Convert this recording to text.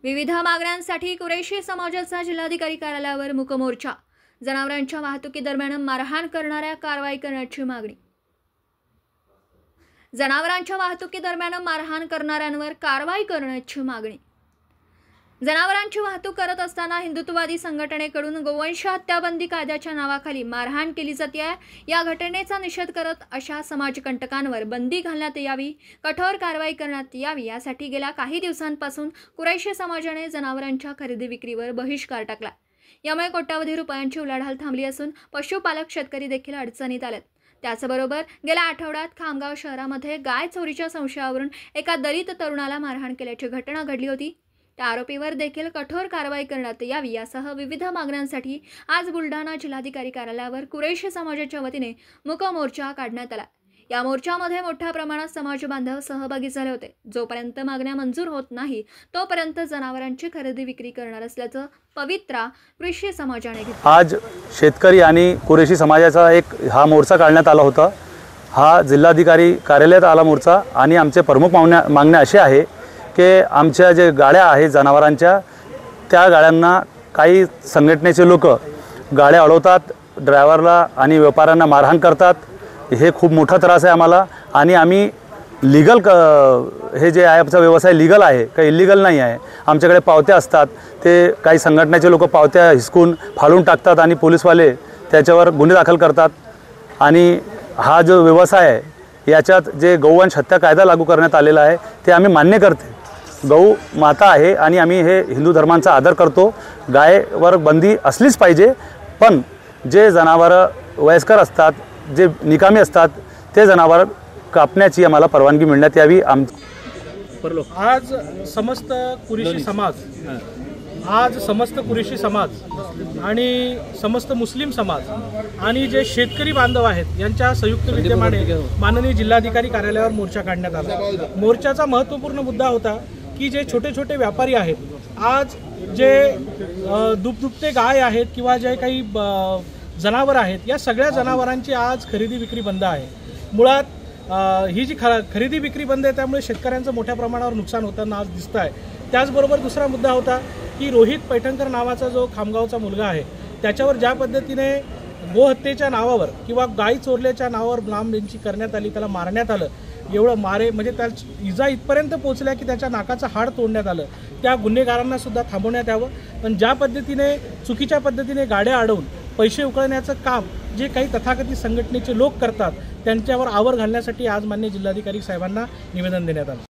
विविध मागण्यांसाठी कुरैशी समाजाचा जिल्हाधिकारी कार्यालयावर मूक मोर्चा। जनावरांच्या वाहतुकीदरम्यान मारहाण करणाऱ्या कारवाई करण्याची मागणी। जनावरांच्या वाहतुकीदरम्यान मारहाण करणाऱ्यांवर कारवाई करण्याची मागणी। जनावरांची वाहतूक करत असताना हिंदुत्ववादी संघटनेकडून गोवंश हत्याबंदी कायद्याच्या नावाखाली मारहाण केली जाते। या घटनेचा निषेध करत अशा समाजकंटकांवर बंदी घालण्यात यावी, कठोर कारवाई करण्यात यावी यासाठी गेल्या काही दिवसांपासून कुरैशी समाजाने जनावरांच्या खरेदी विक्रीवर बहिष्कार टाकला। यामुळे कोट्यावधी रुपयांची उलाढाल थांबली असून पशुपालक शेतकरी देखील अडचणीत आलेत। त्याचबरोबर गेल्या आठवड्यात खामगाव शहरामध्ये गाय चोरीच्या संशयावरून एका दलित तरुणाला मारहाण केल्याची घटना घडली होती। त्या आरोपीवर देखील कठोर कारवाई करण्यात यावी यासह विविध मागण्यांसाठी आज बुलढाणा जिल्हाधिकारी कार्यालयावर कुरैशी समाजाच्या वतीने मूक मोर्चा काढण्यात आला। या मोर्चामध्ये मोठ्या प्रमाणात समाज बांधव सहभागी झाले होते। जोपर्यंत मागण्या मंजूर होत नाही तोपर्यंत जनावरांची खरेदी विक्री करणार असल्याचं पवित्रा कुरैशी समाजाने घेतलं। आज शेतकरी आणि कुरैशी समाजाचा एक हा मोर्चा काढण्यात आला होता। हा जिल्हाधिकारी कार्यालयात आला मोर्चा आणि आमचे प्रमुख मागण्या अशी आहे की आमच्या जे गाड्या आहेत जनावरांच्या, त्या गाड्यांना काही संघटनेचे लोक गाड्या अडवतात, ड्रायव्हरला आणि व्यापाऱ्यांना मारहाण करतात। हे खूप मोठा त्रास आहे आम्हाला आणि आम्ही लीगल हे जे आहे आमचा व्यवसाय लीगल आहे, काही इल्लीगल नाही आहे। आमच्याकडे पावत्या असतात, ते काही संघटनेचे लोक पावत्या हिसकून फाडून टाकतात आणि पोलीसवाले त्याच्यावर गुन्हे दाखल करतात। आणि हा जो व्यवसाय आहे याच्यात जे गौवंश हत्या कायदा लागू करण्यात आलेला आहे ते आम्ही मान्य करते। गौ माता आहे आणि आम्ही हे हिंदू धर्मांचा आदर करतो। गायवर बंदी असलीच पाहिजे, पण जे जनावरं वयस्कर असतात, जे निकामी असतात, ते जनावर कापण्याची आम्हाला परवानगी मिळण्यात यावी। आज समस्त कुरैशी समाज आणि समस्त मुस्लिम समाज आणि जे शेतकरी बांधव आहेत यांच्या संयुक्त विद्यमाने माननीय जिल्हाधिकारी कार्यालयावर मोर्चा काढण्यात आला। मोर्चाचा महत्त्वपूर्ण मुद्दा होता की जे छोटे छोटे व्यापारी आहेत, आज जे दुभते गाय आहेत किंवा जे काही जनावर आहेत, या सगळ्या जनावरांची आज खरेदी विक्री बंद आहे। मुळात ही जी खरेदी विक्री बंद आहे त्यामुळे शेतकऱ्यांचं मोठ्या प्रमाणावर नुकसान होताना आज दिसतं आहे। त्याचबरोबर दुसरा मुद्दा होता की रोहित पैठणकर नावाचा जो खामगावचा मुलगा आहे त्याच्यावर ज्या पद्धतीने गोहत्येच्या नावावर किंवा गाय चोरल्याच्या नावावर नामबेंची करण्यात आली, त्याला मारण्यात आलं, एवढं म्हणजे त्या इजा इथपर्यंत पोहोचल्या की त्याच्या नाकाचं हाड तोडण्यात आलं। त्या गुन्हेगारांना सुद्धा थांबवण्यात यावं। पण ज्या पद्धतीने चुकीच्या पद्धतीने गाड्या अडवून पैसे उकळण्याचं काम जे काही तथाकथित संघटनेचे लोक करतात त्यांच्यावर आवर घालण्यासाठी आज माननीय जिल्हाधिकारी साहेबांना निवेदन देण्यात आलं।